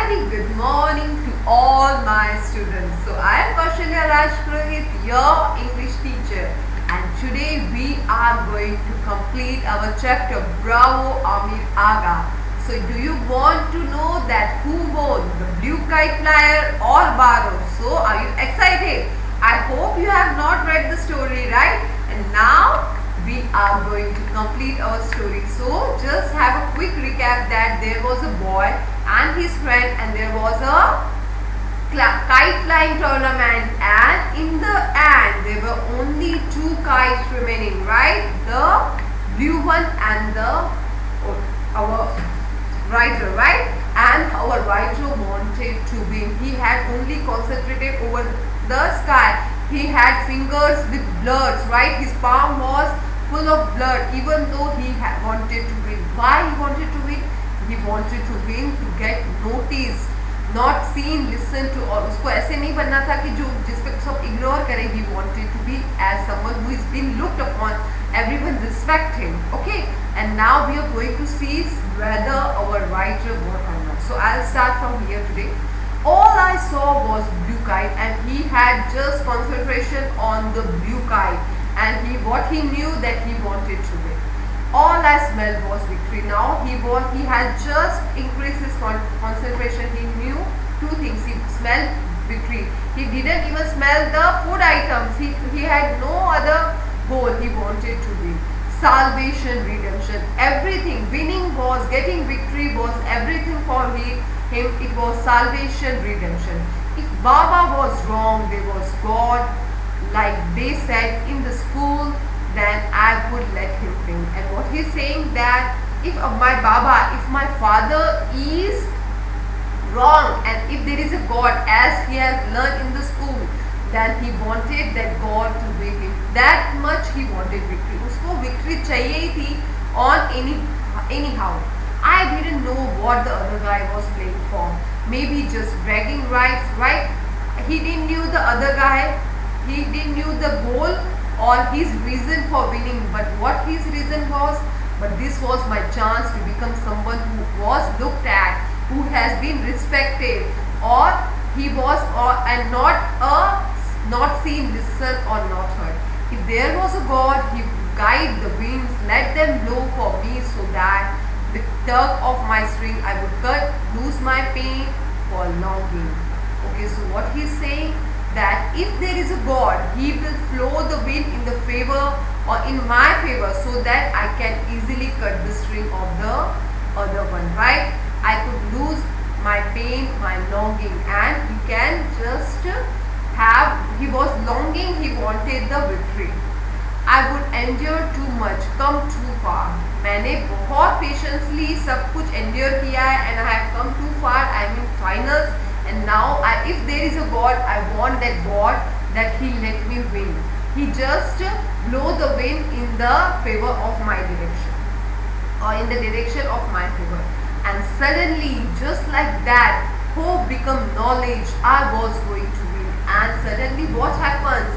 very good morning to all my students. So I am Kaushalya Rajpurohit, your English teacher, and today we are going to complete our chapter Bravo Amir Aga. So do you want to know that who won, the blue kite flyer or Baro? So are you excited? I hope you have not read the story, right? And now we are going to complete our story. So just have a quick recap that there was a boy and his friend, and there was a kite flying tournament, and in the end there were only two kites remaining, right? The blue one and our writer, right? And our writer wanted to win. He had only concentrated over the sky. He had fingers with bloods, right? His palm was full of blood, even though he wanted to win. Why he wanted to win? He wanted to win to get noticed, not seen, listen to. और उसको ऐसे नहीं बनना था कि जो जिस पे सब ignore करे. He wanted to be as someone who is being looked upon. Everyone respect him. Okay, and now we are going to see whether our writer won or not. So I'll start from here today. All I saw was blue kite, and he had just concentration on the blue kite, and what he knew that he wanted to win. All I smelled was victory. Now he had just increased his concentration. He knew two things. He smelled victory. He didn't even smell the food items. He had no other goal. He wanted to win. Salvation, redemption, everything. Winning was, getting victory was everything for him. It was salvation, redemption. If Baba was wrong, there was God, like they said in the school, then I would let him win. And what he's saying that if my Baba, if my father is wrong, and if there is a God as he has learned in the school, then he wanted that God to win him. That much he wanted victory. Usko victory chahiye hi thi on anyhow. I didn't know what the other guy was playing for. Maybe just bragging rights, right? He didn't knew the other guy. He didn't knew the goal or his reason for winning, but what his reason was. But this was my chance to become someone who was looked at, who has been respected, or he was, and not seen, listened, or not heard. If there was a God, he would guide the winds, let them blow for me, so that with tug of my string I would lose my pain for longing. Okay, so what he's saying, that if there is a God, he will flow the wind in the favor or in my favor, so that I can easily cut the string of the other one, right? I could lose my pain, my longing, and he can just he was longing, he wanted the victory. I would endure too much, come too far. मैंने बहुत patiently सब कुछ endure किया है, and I have come too far. I am in finals. And now, if there is a God, I want that God that He let me win. He just blow the wind in the favor of my direction, or in the direction of my favor. And suddenly, just like that, hope become knowledge. I was going to win. And suddenly, what happens?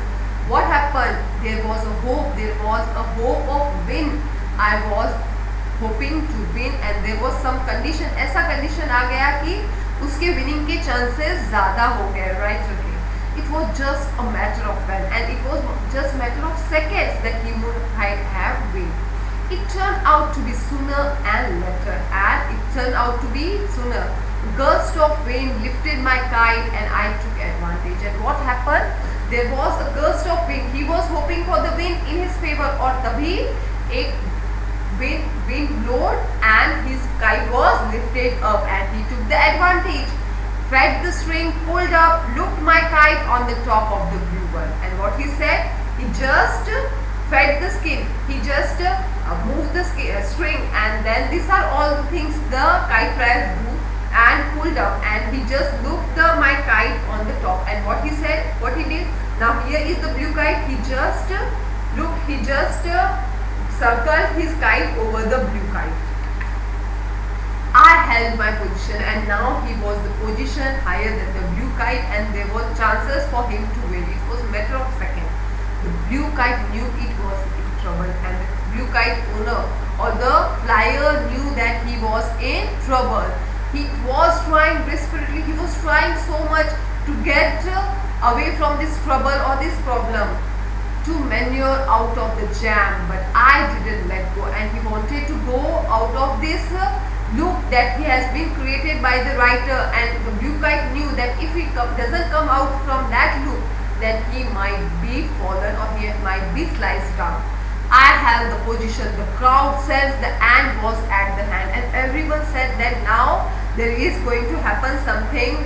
What happened? There was a hope. There was a hope of win. I was hoping to win, and there was some condition. ऐसा condition आ गया कि उसके winning के chances ज़्यादा हो गए, right? Okay. It was just a matter of when, and it was just matter of seconds that he would have win. It turned out to be sooner and later, and it turned out to be sooner. Gust of wind lifted my kite, and I took advantage. And what happened? There was a gust of wind. He was hoping for the wind in his favor, और तभी एक wind blowed, and his kite was lifted up, and he took the advantage. Fed the string, pulled up, looked my kite on the top of the blue one. And what he said? He just fed the skin. He just moved the string, and then these are all the things the kite flyer do, and pulled up, and he just looked my kite on the top. And what he said? What he did? Now here is the blue kite. He just looked. He just circled his kite over the blue kite. I held my position, and now he was the position higher than the blue kite, and there were chances for him to win. It was a matter of seconds. The blue kite knew it was in trouble, and the blue kite owner or the flyer knew that he was in trouble. He was trying desperately, he was trying so much to get away from this trouble or this problem, to manure out of the jam, but I didn't let go, and he wanted to go out of this loop that he has been created by the writer, and the blue kite knew that if he doesn't come out from that loop, then he might be fallen or he might be sliced down. I held the position, the crowd says the end was at the hand, and everyone said that now there is going to happen something,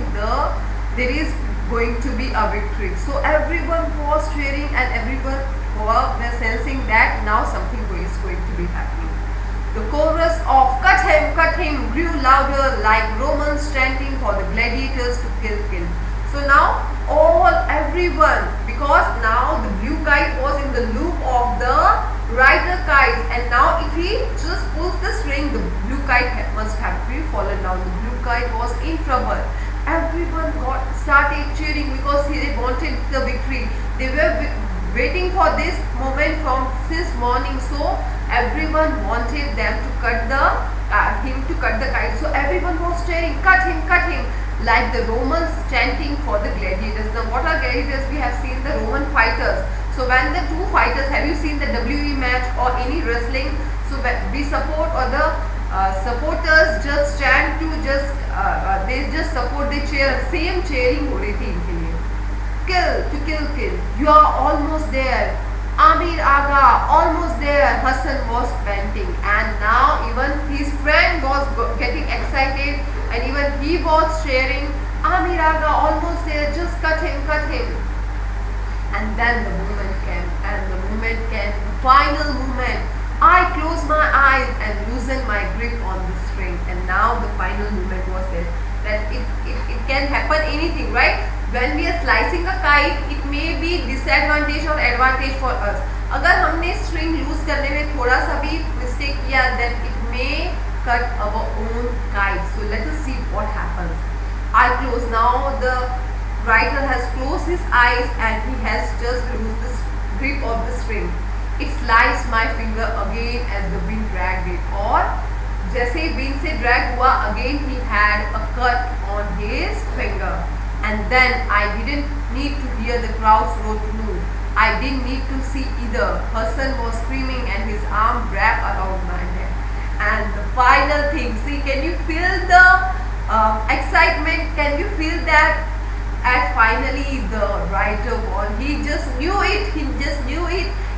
there is going to be a victory. So everyone was cheering and everyone was sensing that now something is going to be happening. The chorus of cut him grew louder, like Romans chanting for the gladiators to kill. So now everyone, because now the blue kite was in the loop of the rider kites, and now if he just pulls the string, the blue kite must have been fallen down. The blue kite was in trouble. Everyone started cheering because they wanted the victory. They were waiting for this moment from since morning. So everyone wanted them to cut the kite. So everyone was cheering, cut him, like the Romans chanting for the gladiators. Now what are gladiators? We have seen the Roman fighters. So when the two fighters, have you seen the WWE match or any wrestling? So we support, or the supporters just chant to they just support, they cheer, same cheering हो रही थी इनके लिए. Kill, you are almost there. Amir Aga, almost there. Hassan was panting, and now even his friend was getting excited, and even he was cheering, Amir Aga, almost there, just cut him. And then the moment came, the final moment. I closed my eyes and loosened my grip on the string, and now the final moment was there. That it can happen anything, right? When we are slicing a kite, it may be disadvantage or advantage for us. अगर हमने string loose करने में थोड़ा सा भी mistake किया, then it may cut our own kite. So let us see what happens. I close now. The writer has closed his eyes and he has just loosed the grip of the string. It sliced my finger again as the wind dragged it. और जैसे wind से drag हुआ, again he had a cut on his finger. And then I didn't need to hear the crowd's roar to move. I didn't need to see either. Hassan was screaming and his arm wrapped around my neck. And the final thing, see, can you feel the excitement? Can you feel that? And finally the writer won. He just knew it.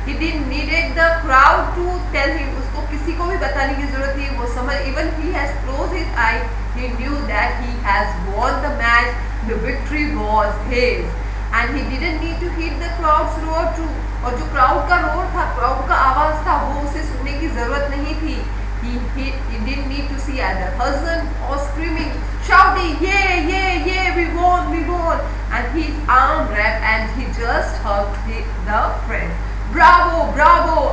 He didn't needed the crowd to tell him. उसको किसी को भी बताने की जरूरत नहीं. वो समझ, even he has closed his eye, he knew that he has won the match. The victory was his, and he didn't need to heed the crowd's roar too. और जो crowd का roar था, crowd का आवाज था, वो उसे सुनने की जरूरत नहीं थी. He didn't need to see either. Hassan was screaming, shouting, yeah, we won, and his arm wrapped and he just hugged the friend. Bravo,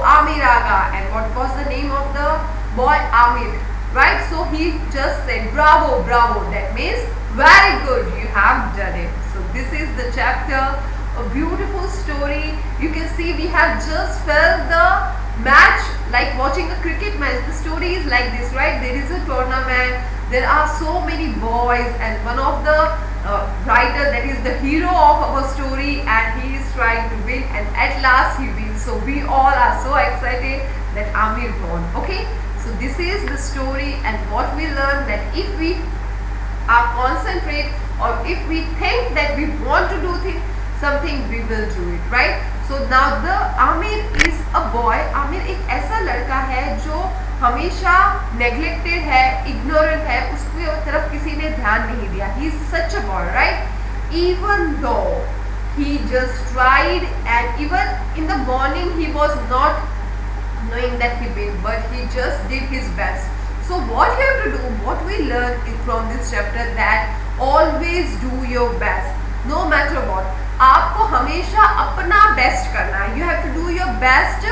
Amir Aga. And what was the name of the boy? Amir, right? So he just said bravo. That means very good, you have done it. So this is the chapter, a beautiful story. You can see we have just felt the match like watching a cricket match. The story is like this, right? There is a tournament, there are so many boys, and one of the writer, that is the hero of our story, and he is trying to win, and at last he wins. So we all are so excited that Amir won. Okay, so this is the story, and what we learn, that if we are concentrate, or if we think that we want to do something, we will do it, right? So now the Amir is a boy. Amir एक ऐसा लड़का है जो हमेशा neglected है, ignorant है, उसकी तरफ किसी ने ध्यान नहीं दिया. He is such a boy, right? Even though he just tried, and even in the morning he was not knowing that he will, but he just did his best. So what you have to do, what we learn from this chapter, that always do your best, no matter what. आपको हमेशा अपना best करना है. You have to do your best,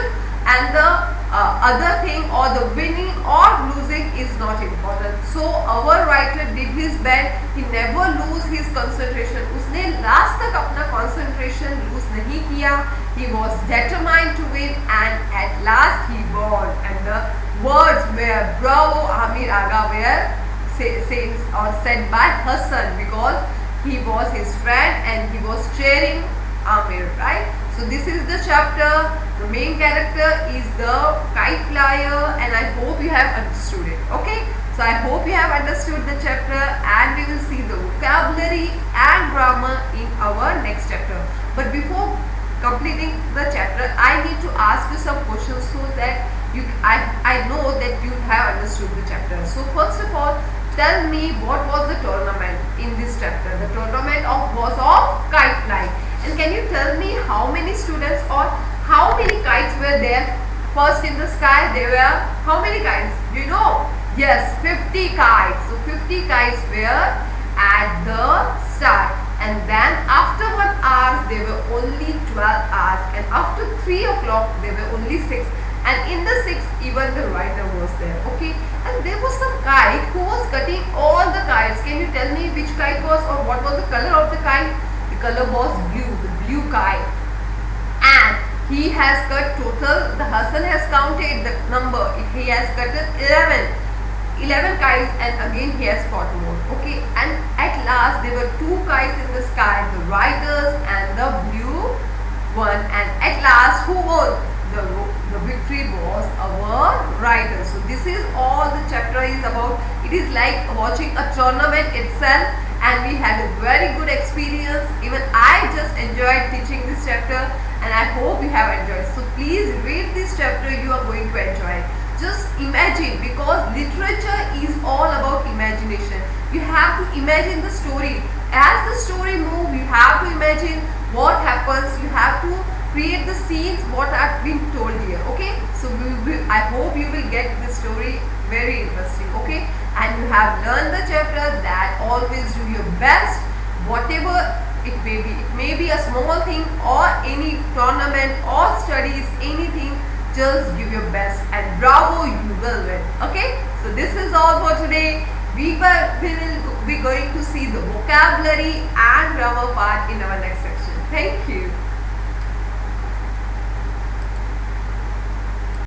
and the other thing, or the winning or losing, is not important. So our writer did his best. He never lose his concentration. उसने last तक अपना concentration lose नहीं किया. He was determined to win, and at last he won. And the words were bravo Amir Aga were says or said by Hassan, because he was his friend and he was cheering Amir, right? So this is the chapter. The main character is the kite flyer, and I hope you have understood it. Okay, so I hope you have understood the chapter, and we will see the vocabulary and grammar in our next chapter. But before completing the chapter, I need to ask you some questions so that I know that you have understood the chapter. So first of all, tell me what was the tournament in this chapter. The tournament was of kite flying. And can you tell me how many students or how many kites were there first in the sky? There were how many kites? Do you know? Yes, 50 kites. So 50 kites were at the start. And then after 1 hour there were only 12 hours. And after 3 o'clock there were only 6. And in the 6th even the rider was there. Okay. And there was some kite who was cutting all the kites. Can you tell me which kite was or what was the color of the kite? The color was blue, the blue kite. And he has cut total, the Hassan has counted the number. He has cut 11 kites, and again he has got more. Okay, and at last there were 2 kites in the sky, the riders and the blue one. And at last who won? The victory was our rider. So this is all the chapter is about. It is like watching a tournament itself, and we had a very good experience. Even I just enjoyed teaching this chapter, and I hope you have enjoyed. So please read this chapter, you are going to enjoy it. Just imagine, because literature is all about imagination. You have to imagine the story. As the story moves, you have to imagine what happens. You have to create the scenes what have been told here. Okay, so I hope you will get this story very interesting. Okay, and you have learned the chapter that always do your best, whatever it may be. It may be a small thing or any tournament or studies, anything. Just give your best, and bravo, you will win. Okay, so this is all for today. We will be going to see the vocabulary and grammar part in our next section. Thank you.